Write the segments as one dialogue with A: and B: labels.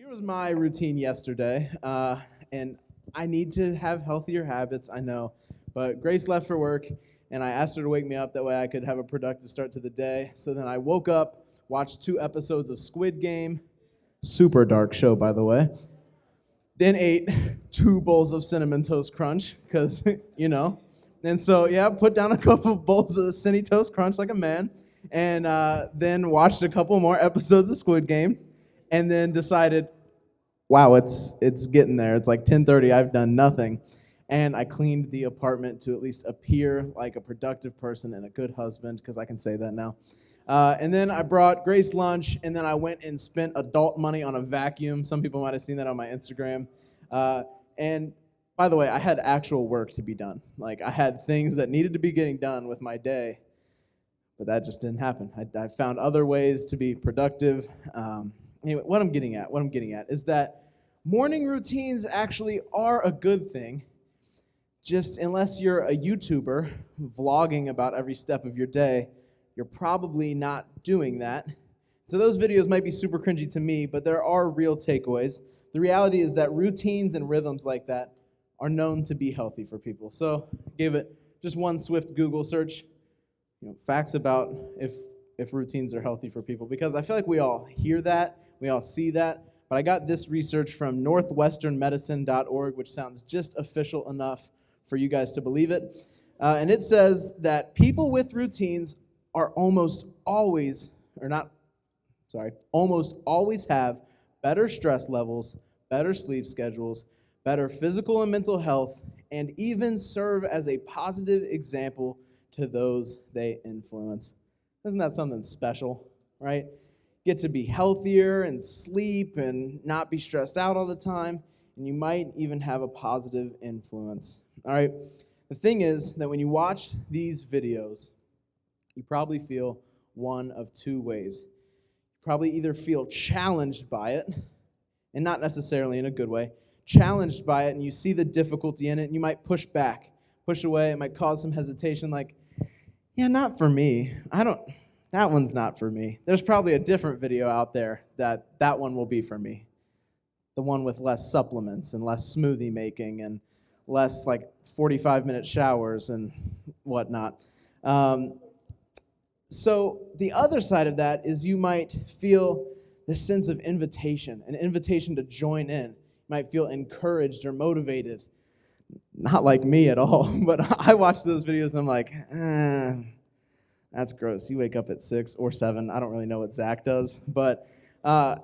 A: Here was my routine yesterday, and I need to have healthier habits, I know. But Grace left for work, and I asked her to wake me up. That way I could have a productive start to the day. So then I woke up, watched 2 episodes of Squid Game, super dark show, by the way. Then ate 2 bowls of Cinnamon Toast Crunch, because, you know. And so, yeah, put down a couple bowls of Cinny Toast Crunch like a man, and then watched a couple more episodes of Squid Game, and then decided, wow, it's getting there. It's like 10:30. I've done nothing, and I cleaned the apartment to at least appear like a productive person and a good husband, because I can say that now. And then I brought Grace lunch, and then I went and spent adult money on a vacuum. Some people might have seen that on my Instagram. And by the way, I had actual work to be done. Like, I had things that needed to be getting done with my day, but that just didn't happen. I found other ways to be productive. Anyway, what I'm getting at is that morning routines actually are a good thing, just unless you're a YouTuber vlogging about every step of your day, you're probably not doing that. So those videos might be super cringy to me, but there are real takeaways. The reality is that routines and rhythms like that are known to be healthy for people. So I gave it just one swift Google search, facts about if routines are healthy for people, because I feel like we all hear that, we all see that, but I got this research from northwesternmedicine.org, which sounds just official enough for you guys to believe it. And it says that people with routines are almost always have better stress levels, better sleep schedules, better physical and mental health, and even serve as a positive example to those they influence. Isn't that something special, right? Get to be healthier and sleep and not be stressed out all the time, and you might even have a positive influence. All right? The thing is that when you watch these videos, you probably feel one of 2 ways. You probably either feel challenged by it, and not necessarily in a good way, challenged by it, and you see the difficulty in it, and you might push back, push away. It might cause some hesitation, like, yeah, not for me. That one's not for me. There's probably a different video out there that one will be for me. The one with less supplements and less smoothie making and less like 45-minute showers and whatnot. So the other side of that is you might feel this sense of invitation, an invitation to join in. You might feel encouraged or motivated. Not like me at all, but I watch those videos and I'm like, that's gross. You wake up at 6 or 7. I don't really know what Zach does, but I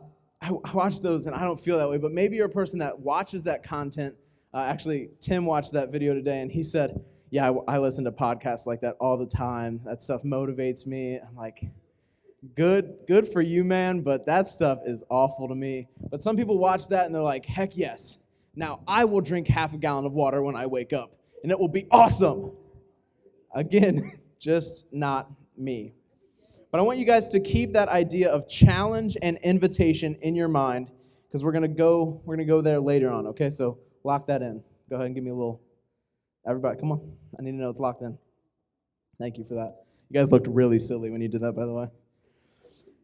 A: watch those and I don't feel that way. But maybe you're a person that watches that content. Actually, Tim watched that video today and he said, yeah, I listen to podcasts like that all the time. That stuff motivates me. I'm like, good for you, man, but that stuff is awful to me. But some people watch that and they're like, heck yes. Now I will drink half a gallon of water when I wake up, and it will be awesome. Again, just not me. But I want you guys to keep that idea of challenge and invitation in your mind, because we're gonna go there later on. Okay, so lock that in. Go ahead and give me a little. Everybody, come on. I need to know it's locked in. Thank you for that. You guys looked really silly when you did that, by the way.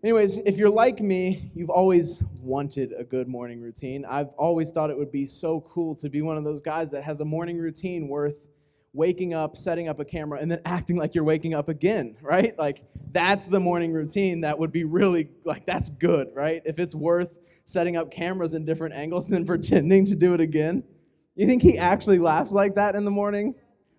A: Anyways, if you're like me, you've always wanted a good morning routine. I've always thought it would be so cool to be one of those guys that has a morning routine worth waking up, setting up a camera, and then acting like you're waking up again, right? Like, that's the morning routine that would be really, like, that's good, right? If it's worth setting up cameras in different angles and then pretending to do it again. You think he actually laughs like that in the morning?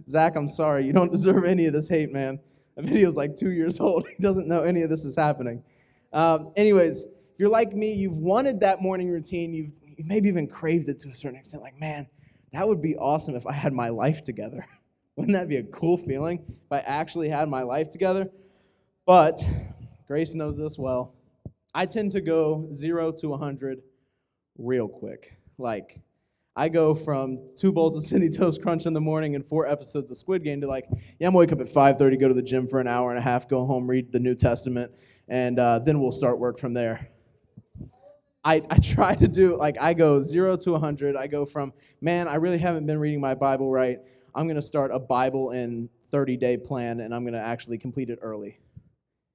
A: Zach, I'm sorry. You don't deserve any of this hate, man. The video's like 2 years old. He doesn't know any of this is happening. Anyways, if you're like me, you've wanted that morning routine. You've maybe even craved it to a certain extent. Like, man, that would be awesome if I had my life together. Wouldn't that be a cool feeling if I actually had my life together? But Grace knows this well. I tend to go 0 to 100 real quick. Like, I go from 2 bowls of Cindy Toast Crunch in the morning and 4 episodes of Squid Game to like, yeah, I'm gonna wake up at 5:30, go to the gym for an hour and a half, go home, read the New Testament, and then we'll start work from there. I try to do, like, I go 0 to 100. I go from, man, I really haven't been reading my Bible right. I'm going to start a Bible in 30-day plan, and I'm going to actually complete it early.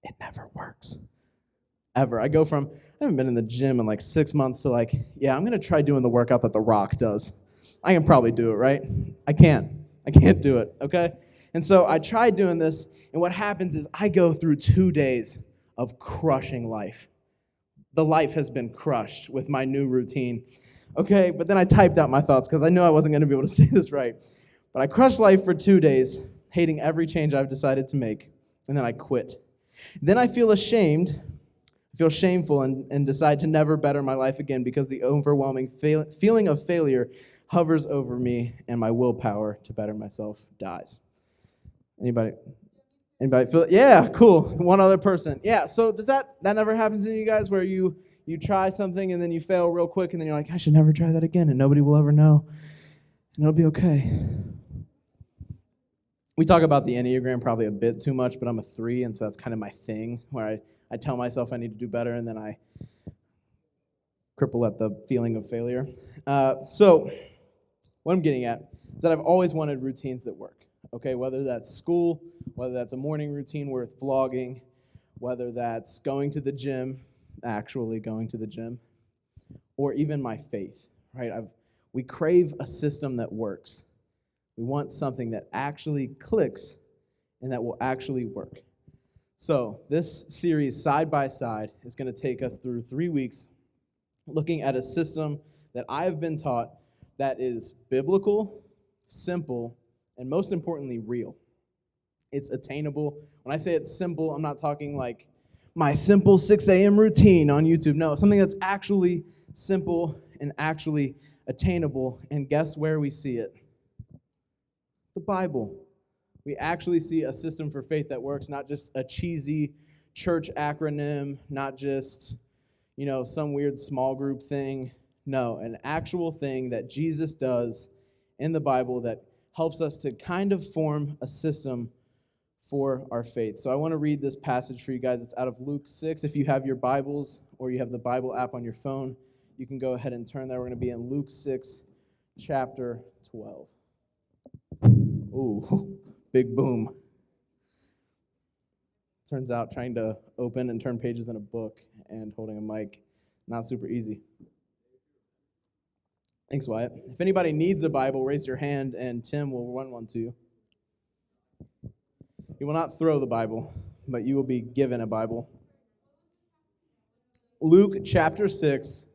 A: It never works. ever. I haven't been in the gym in like 6 months to like, yeah, I'm going to try doing the workout that The Rock does. I can probably do it, right? I can't. I can't do it, okay? And so I tried doing this, and what happens is I go through 2 days of crushing life. The life has been crushed with my new routine. Okay, but then I typed out my thoughts because I knew I wasn't going to be able to say this right. But I crushed life for 2 days, hating every change I've decided to make, and then I quit. Then I feel ashamed, feel shameful, and decide to never better my life again because the overwhelming feeling of failure hovers over me and my willpower to better myself dies. Anybody feel it? Yeah, cool. One other person. Yeah, so does that never happens to you guys where you try something and then you fail real quick and then you're like, I should never try that again and nobody will ever know and it'll be okay. We talk about the Enneagram probably a bit too much, but I'm a 3, and so that's kind of my thing where I tell myself I need to do better and then I cripple at the feeling of failure. So what I'm getting at is that I've always wanted routines that work. Okay, whether that's school, whether that's a morning routine worth vlogging, whether that's going to the gym, actually going to the gym, or even my faith, right? We crave a system that works. We want something that actually clicks and that will actually work. So this series, Side by Side, is going to take us through 3 weeks looking at a system that I have been taught that is biblical, simple, and most importantly, real. It's attainable. When I say it's simple, I'm not talking like my simple 6 a.m. routine on YouTube. No, something that's actually simple and actually attainable. And guess where we see it? The Bible. We actually see a system for faith that works, not just a cheesy church acronym, not just, some weird small group thing. No, an actual thing that Jesus does in the Bible that helps us to kind of form a system for our faith. So I want to read this passage for you guys. It's out of Luke 6. If you have your Bibles or you have the Bible app on your phone, you can go ahead and turn there. We're going to be in Luke 6, chapter 12. Ooh, big boom. Turns out trying to open and turn pages in a book and holding a mic, not super easy. Thanks, Wyatt. If anybody needs a Bible, raise your hand and Tim will run one to you. He will not throw the Bible, but you will be given a Bible. Luke chapter 6,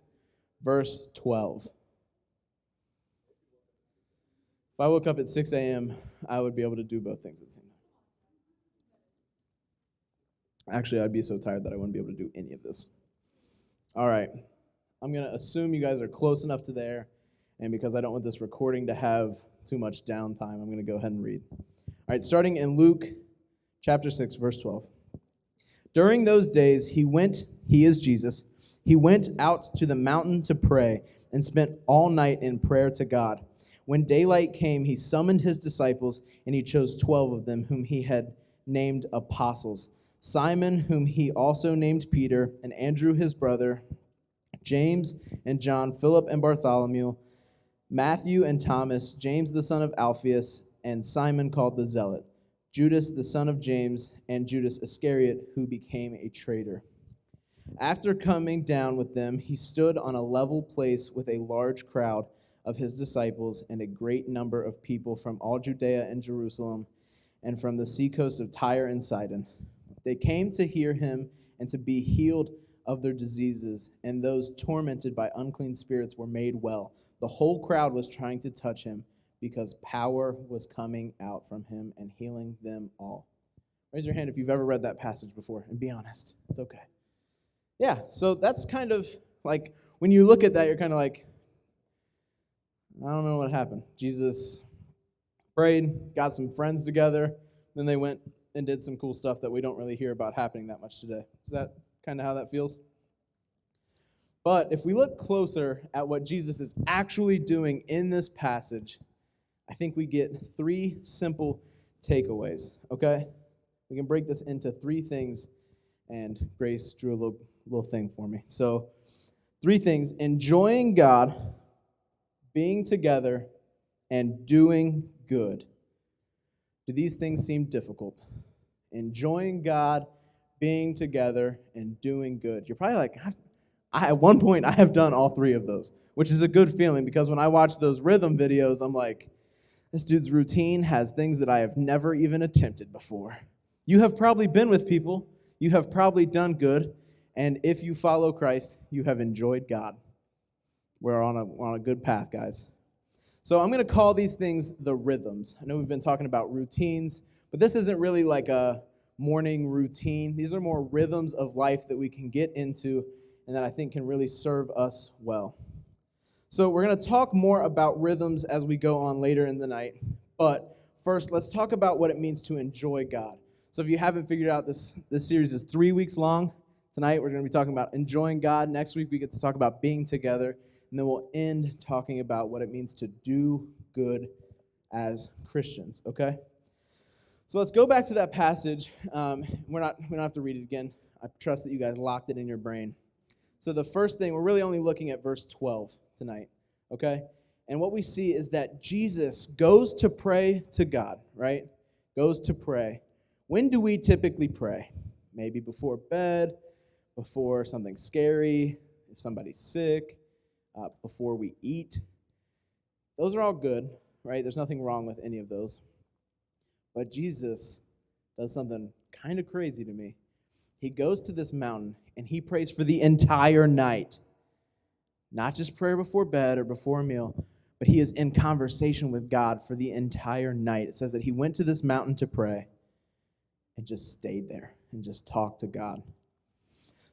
A: verse 12. If I woke up at 6 a.m., I would be able to do both things at the same time. Actually, I'd be so tired that I wouldn't be able to do any of this. All right. I'm going to assume you guys are close enough to there. And because I don't want this recording to have too much downtime, I'm going to go ahead and read. All right, starting in Luke chapter 6, verse 12. During those days, he is Jesus, he went out to the mountain to pray and spent all night in prayer to God. When daylight came, he summoned his disciples, and he chose 12 of them, whom he had named apostles. Simon, whom he also named Peter, and Andrew his brother, James and John, Philip and Bartholomew, Matthew and Thomas, James the son of Alphaeus, and Simon called the Zealot, Judas the son of James, and Judas Iscariot, who became a traitor. After coming down with them, he stood on a level place with a large crowd of his disciples and a great number of people from all Judea and Jerusalem and from the seacoast of Tyre and Sidon. They came to hear him and to be healed of their diseases, and those tormented by unclean spirits were made well. The whole crowd was trying to touch him because power was coming out from him and healing them all. Raise your hand if you've ever read that passage before, and be honest. It's okay. Yeah, so that's kind of like, when you look at that, you're kind of like, I don't know what happened. Jesus prayed, got some friends together, then they went and did some cool stuff that we don't really hear about happening that much today. Is that kind of how that feels? But if we look closer at what Jesus is actually doing in this passage, I think we get 3 simple takeaways, okay? We can break this into 3 things, and Grace drew a little thing for me. So 3 things: enjoying God, being together, and doing good. Do these things seem difficult? Enjoying God, being together, and doing good. You're probably like, at one point, I have done all three of those, which is a good feeling because when I watch those rhythm videos, I'm like, this dude's routine has things that I have never even attempted before. You have probably been with people. You have probably done good. And if you follow Christ, you have enjoyed God. We're on a good path, guys. So I'm going to call these things the rhythms. I know we've been talking about routines, but this isn't really like a morning routine. These are more rhythms of life that we can get into and that I think can really serve us well. So we're going to talk more about rhythms as we go on later in the night. But first, let's talk about what it means to enjoy God. So if you haven't figured out, this series is 3 weeks long. Tonight, we're going to be talking about enjoying God. Next week, we get to talk about being together. And then we'll end talking about what it means to do good as Christians, okay? So let's go back to that passage. We don't have to read it again. I trust that you guys locked it in your brain. So the first thing, we're really only looking at verse 12 tonight, okay? And what we see is that Jesus goes to pray to God, right? Goes to pray. When do we typically pray? Maybe before bed, before something scary, if somebody's sick, before we eat. Those are all good, right? There's nothing wrong with any of those. But Jesus does something kind of crazy to me. He goes to this mountain and he prays for the entire night. Not just prayer before bed or before a meal, but he is in conversation with God for the entire night. It says that he went to this mountain to pray and just stayed there and just talked to God.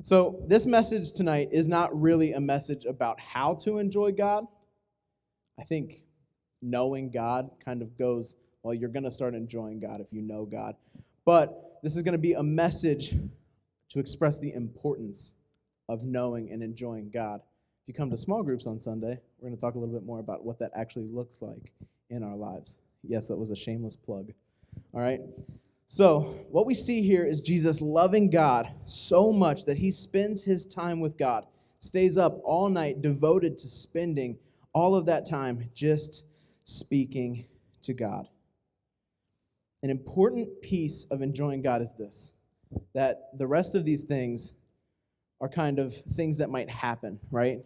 A: So this message tonight is not really a message about how to enjoy God. I think knowing God kind of goes, well, you're going to start enjoying God if you know God. But this is going to be a message to express the importance of knowing and enjoying God. If you come to small groups on Sunday, we're going to talk a little bit more about what that actually looks like in our lives. Yes, that was a shameless plug. All right? So what we see here is Jesus loving God so much that he spends his time with God, stays up all night devoted to spending all of that time just speaking to God. An important piece of enjoying God is this, that the rest of these things are kind of things that might happen, right?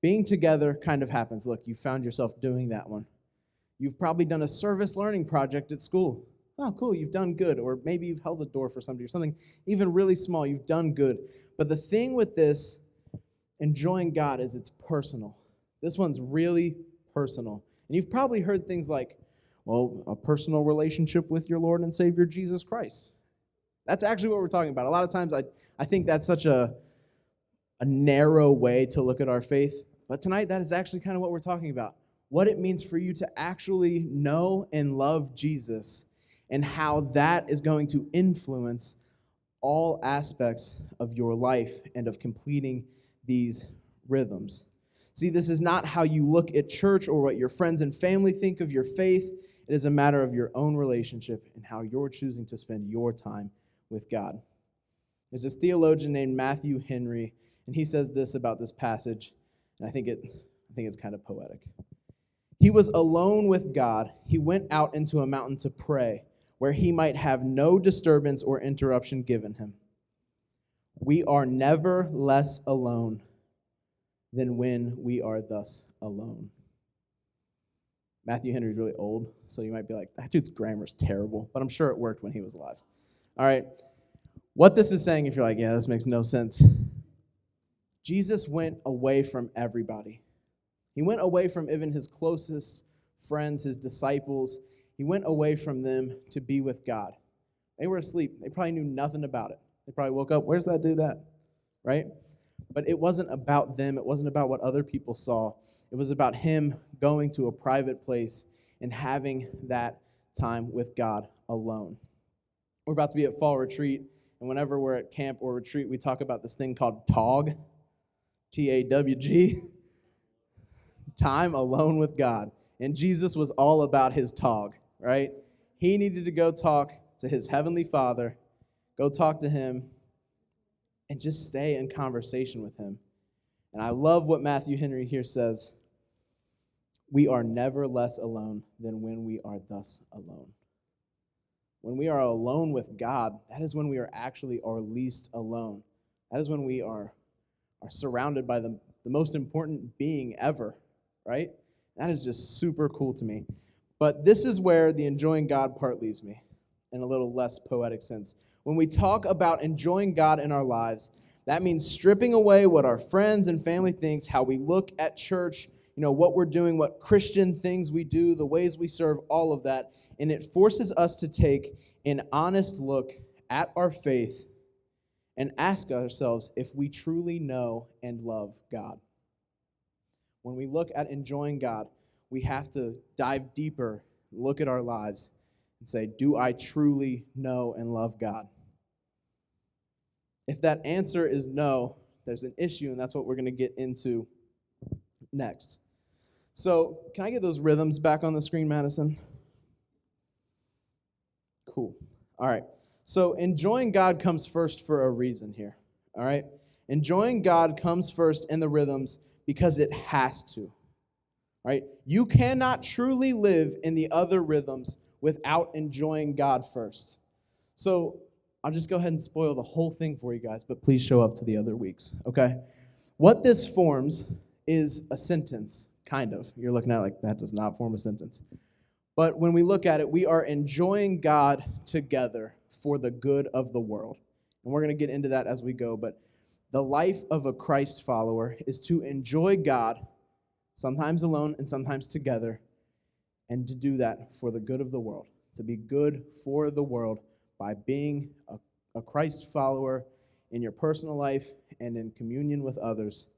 A: Being together kind of happens. Look, you found yourself doing that one. You've probably done a service learning project at school. Oh, cool, you've done good. Or maybe you've held the door for somebody or something even really small. You've done good. But the thing with this, enjoying God, is it's personal. This one's really personal. And you've probably heard things like, well, a personal relationship with your Lord and Savior, Jesus Christ. That's actually what we're talking about. A lot of times I think that's such a narrow way to look at our faith. But tonight, that is actually kind of what we're talking about. What it means for you to actually know and love Jesus and how that is going to influence all aspects of your life and of completing these rhythms. See, this is not how you look at church or what your friends and family think of your faith. It is a matter of your own relationship and how you're choosing to spend your time with God. There's this theologian named Matthew Henry, and he says this about this passage, and I think it's kind of poetic. He was alone with God. He went out into a mountain to pray, where he might have no disturbance or interruption given him. We are never less alone than when we are thus alone. Matthew Henry's really old, so you might be like, that dude's grammar's terrible, but I'm sure it worked when he was alive. All right, what this is saying, if you're like, yeah, this makes no sense, Jesus went away from everybody. He went away from even his closest friends, his disciples. He went away from them to be with God. They were asleep. They probably knew nothing about it. They probably woke up, where's that dude at? Right? But it wasn't about them. It wasn't about what other people saw. It was about him going to a private place and having that time with God alone. We're about to be at fall retreat, and whenever we're at camp or retreat, we talk about this thing called TAWG, T-A-W-G, time alone with God. And Jesus was all about his TAWG, right? He needed to go talk to his heavenly Father, go talk to him, and just stay in conversation with him. And I love what Matthew Henry here says. We are never less alone than when we are thus alone. when we are alone with God, that is when we are actually our least alone. That is when we are surrounded by the most important being ever, right? That is just super cool to me. But this is where the enjoying God part leaves me in a little less poetic sense. When we talk about enjoying God in our lives, that means stripping away what our friends and family thinks, how we look at church, what we're doing, what Christian things we do, the ways we serve, all of that. And it forces us to take an honest look at our faith and ask ourselves if we truly know and love God. When we look at enjoying God, we have to dive deeper, look at our lives, and say, do I truly know and love God? If that answer is no, there's an issue, and that's what we're going to get into next. So, can I get those rhythms back on the screen, Madison? Cool. All right. So, enjoying God comes first for a reason here. All right? Enjoying God comes first in the rhythms because it has to. Right? You cannot truly live in the other rhythms without enjoying God first. So, I'll just go ahead and spoil the whole thing for you guys, but please show up to the other weeks, okay? What this forms is a sentence, kind of. You're looking at it like, that does not form a sentence. But when we look at it, we are enjoying God together for the good of the world. And we're going to get into that as we go, but the life of a Christ follower is to enjoy God, sometimes alone and sometimes together, and to do that for the good of the world, to be good for the world, by being a Christ follower in your personal life and in communion with others.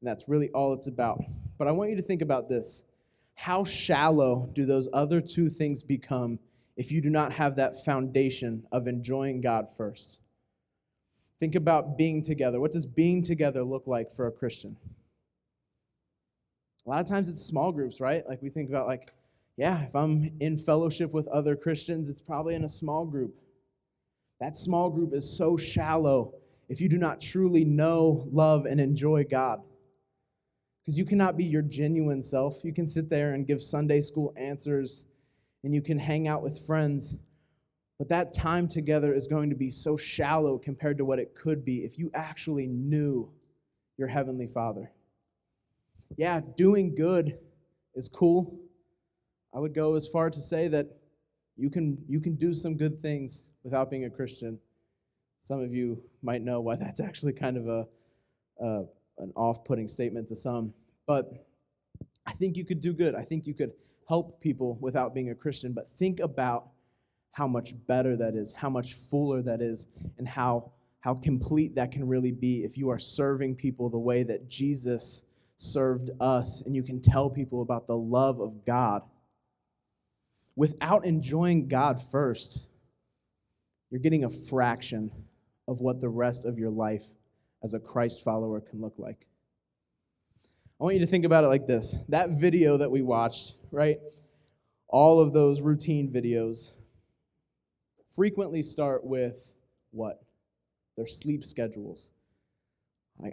A: And that's really all it's about. But I want you to think about this. How shallow do those other two things become if you do not have that foundation of enjoying God first? Think about being together. What does being together look like for a Christian? A lot of times it's small groups, right? Like we think about if I'm in fellowship with other Christians, it's probably in a small group. That small group is so shallow if you do not truly know, love, and enjoy God. Because you cannot be your genuine self. You can sit there and give Sunday school answers, and you can hang out with friends, but that time together is going to be so shallow compared to what it could be if you actually knew your Heavenly Father. Yeah, doing good is cool. I would go as far to say that you can do some good things without being a Christian. Some of you might know why that's actually kind of an off-putting statement to some. But I think you could do good. I think you could help people without being a Christian. But think about how much better that is, how much fuller that is, and how complete that can really be if you are serving people the way that Jesus served us, and you can tell people about the love of God. Without enjoying God first, you're getting a fraction of what the rest of your life as a Christ follower can look like. I want you to think about it like this. That video that we watched, right? All of those routine videos frequently start with what? Their sleep schedules.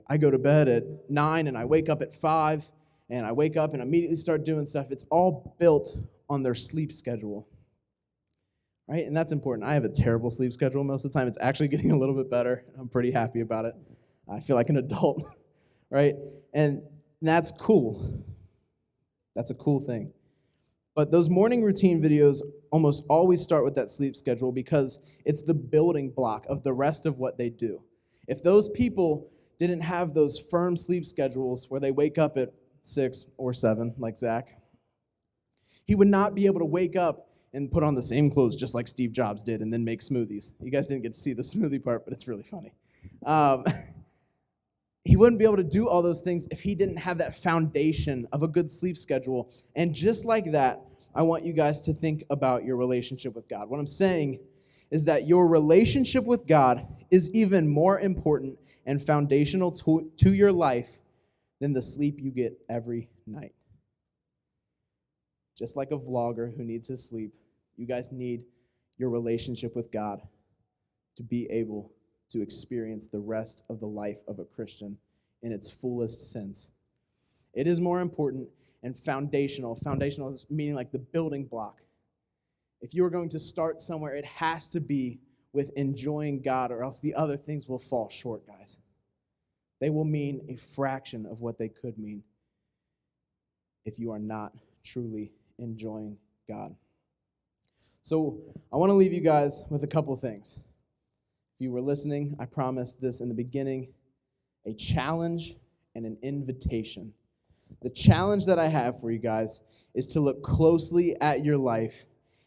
A: I go to bed at 9 and I wake up at 5 and I wake up and immediately start doing stuff. It's all built on their sleep schedule, right? And that's important. I have a terrible sleep schedule most of the time. It's actually getting a little bit better. I'm pretty happy about it. I feel like an adult, right? And that's cool. That's a cool thing. But those morning routine videos almost always start with that sleep schedule because it's the building block of the rest of what they do. If those people didn't have those firm sleep schedules where they wake up at 6 or 7, like Zach, he would not be able to wake up and put on the same clothes just like Steve Jobs did and then make smoothies. You guys didn't get to see the smoothie part, but it's really funny. He wouldn't be able to do all those things if he didn't have that foundation of a good sleep schedule. And just like that, I want you guys to think about your relationship with God. What I'm saying is that your relationship with God is even more important and foundational to your life than the sleep you get every night. Just like a vlogger who needs his sleep, you guys need your relationship with God to be able to experience the rest of the life of a Christian in its fullest sense. It is more important and foundational. Foundational is meaning like the building block. If you are going to start somewhere, it has to be with enjoying God, or else the other things will fall short, guys. They will mean a fraction of what they could mean if you are not truly enjoying God. So I want to leave you guys with a couple of things. If you were listening, I promised this in the beginning, a challenge and an invitation. The challenge that I have for you guys is to look closely at your life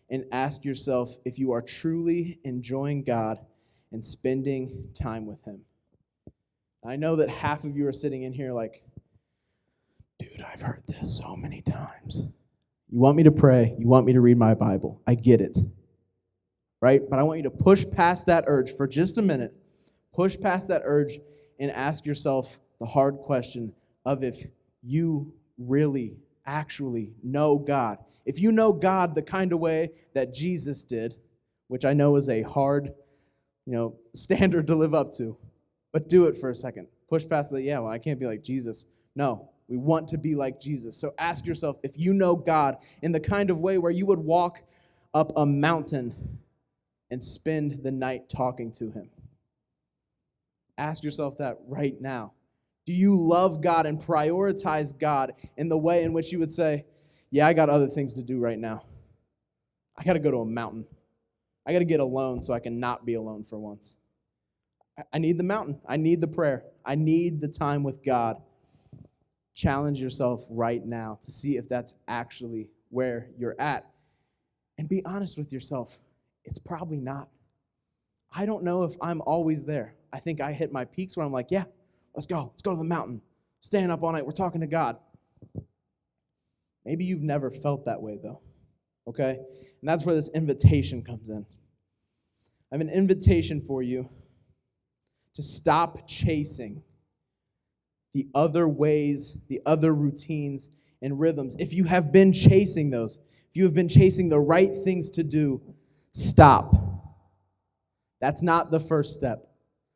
A: and ask yourself if you are truly enjoying God and spending time with Him. I know that half of you are sitting in here like, dude, I've heard this so many times. You want me to pray. You want me to read my Bible. I get it. Right? But I want you to push past that urge for just a minute. Push past that urge and ask yourself the hard question of if you really, actually know God. If you know God the kind of way that Jesus did, which I know is a hard, standard to live up to, but do it for a second. Push past that, I can't be like Jesus. No, we want to be like Jesus. So ask yourself if you know God in the kind of way where you would walk up a mountain and spend the night talking to Him. Ask yourself that right now. Do you love God and prioritize God in the way in which you would say, I got other things to do right now. I got to go to a mountain. I got to get alone so I can not be alone for once. I need the mountain. I need the prayer. I need the time with God. Challenge yourself right now to see if that's actually where you're at. And be honest with yourself. It's probably not. I don't know if I'm always there. I think I hit my peaks where I'm like, let's go. Let's go to the mountain. Staying up all night. We're talking to God. Maybe you've never felt that way, though. Okay? And that's where this invitation comes in. I have an invitation for you to stop chasing the other ways, the other routines and rhythms. If you have been chasing those, if you have been chasing the right things to do, stop. That's not the first step.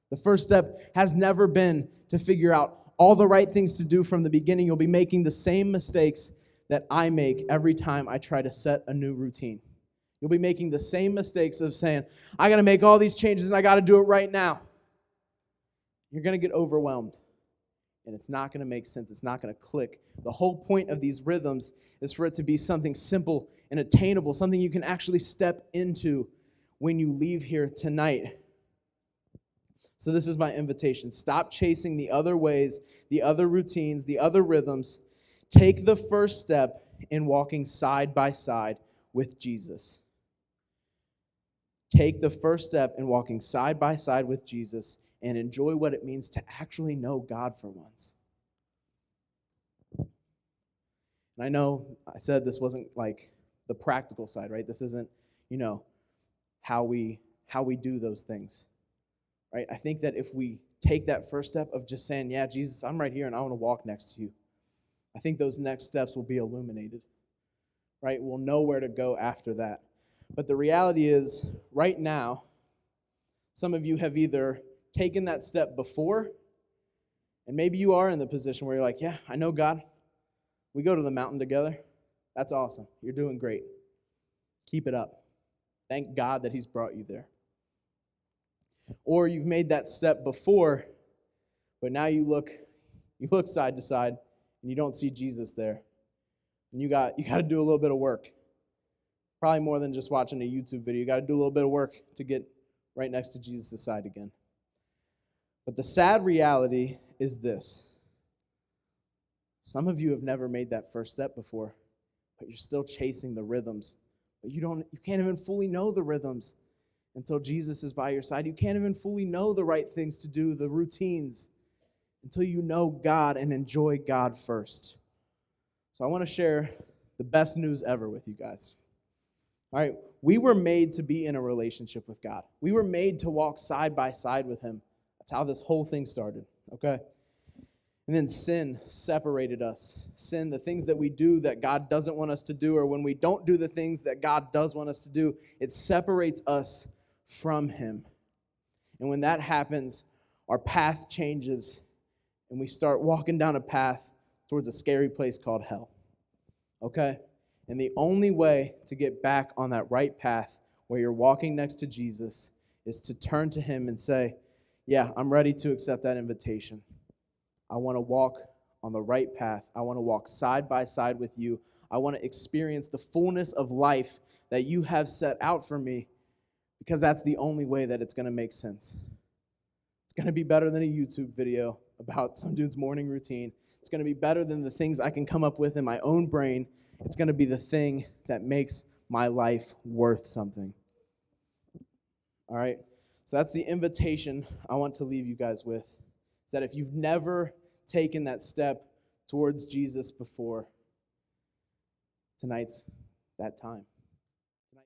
A: The first step has never been to figure out all the right things to do from the beginning. You'll be making the same mistakes that I make every time I try to set a new routine. You'll be making the same mistakes of saying, I got to make all these changes and I got to do it right now. You're going to get overwhelmed, and it's not going to make sense. It's not going to click. The whole point of these rhythms is for it to be something simple and attainable, something you can actually step into when you leave here tonight. So this is my invitation. Stop chasing the other ways, the other routines, the other rhythms. Take the first step in walking side by side with Jesus. Take the first step in walking side by side with Jesus and enjoy what it means to actually know God for once. And I know I said this wasn't like the practical side, right? This isn't, how we do those things, right? I think that if we take that first step of just saying, Jesus, I'm right here and I want to walk next to you, I think those next steps will be illuminated, right? We'll know where to go after that. But the reality is, right now, some of you have either taken that step before, and maybe you are in the position where you're like, I know God. We go to the mountain together. That's awesome. You're doing great. Keep it up. Thank God that He's brought you there. Or you've made that step before, but now you look side to side, and you don't see Jesus there. And you got to do a little bit of work. Probably more than just watching a YouTube video. You got to do a little bit of work to get right next to Jesus' side again. But the sad reality is this. Some of you have never made that first step before, but you're still chasing the rhythms. But you can't even fully know the rhythms until Jesus is by your side. You can't even fully know the right things to do, the routines, until you know God and enjoy God first. So I want to share the best news ever with you guys. All right, we were made to be in a relationship with God. We were made to walk side by side with Him. That's how this whole thing started, okay? And then sin separated us. Sin, the things that we do that God doesn't want us to do, or when we don't do the things that God does want us to do, it separates us from Him. And when that happens, our path changes, and we start walking down a path towards a scary place called hell, okay? And the only way to get back on that right path where you're walking next to Jesus is to turn to him and say, yeah, I'm ready to accept that invitation. I want to walk on the right path. I want to walk side by side with you. I want to experience the fullness of life that you have set out for me, because that's the only way that it's going to make sense. It's going to be better than a YouTube video about some dude's morning routine. It's going to be better than the things I can come up with in my own brain. It's going to be the thing that makes my life worth something. All right? So that's the invitation I want to leave you guys with. Is that if you've never taken that step towards Jesus before, tonight's that time.